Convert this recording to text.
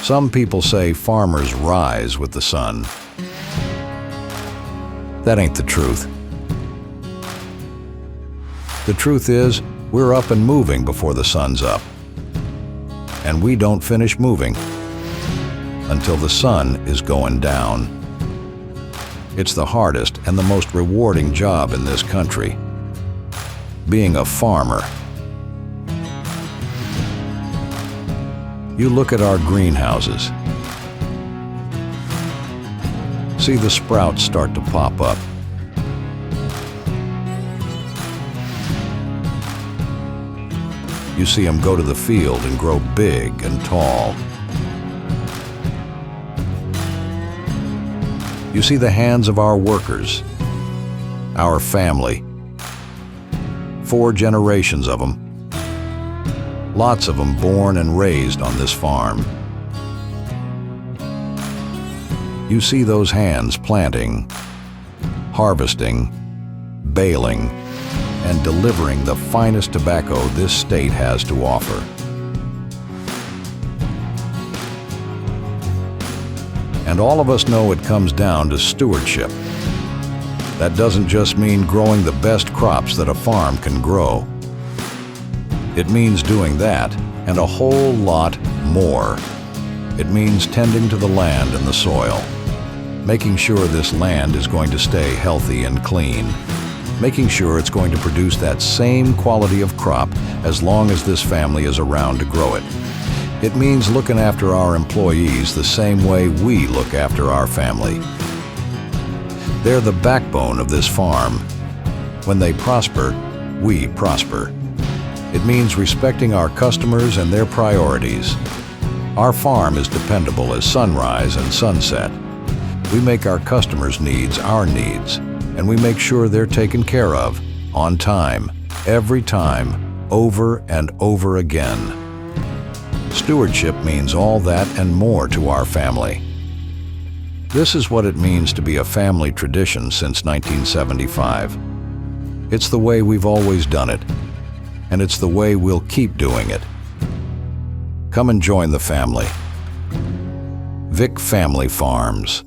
Some people say farmers rise with the sun. That ain't the truth. The truth is, we're up and moving before the sun's up. And we don't finish moving until the sun is going down. It's the hardest and the most rewarding job in this country, being a farmer. You look at our greenhouses. See the sprouts start to pop up. You see them go to the field and grow big and tall. You see the hands of our workers, our family. 4 generations of them. Lots of them born and raised on this farm. You see those hands planting, harvesting, baling, and delivering the finest tobacco this state has to offer. And all of us know it comes down to stewardship. That doesn't just mean growing the best crops that a farm can grow. It means doing that and a whole lot more. It means tending to the land and the soil, making sure this land is going to stay healthy and clean, making sure it's going to produce that same quality of crop as long as this family is around to grow it. It means looking after our employees the same way we look after our family. They're the backbone of this farm. When they prosper, we prosper. It means respecting our customers and their priorities. Our farm is dependable as sunrise and sunset. We make our customers' needs our needs, and we make sure they're taken care of, on time, every time, over and over again. Stewardship means all that and more to our family. This is what it means to be a family tradition since 1975. It's the way we've always done it, and it's the way we'll keep doing it. Come and join the family. Vick Family Farms.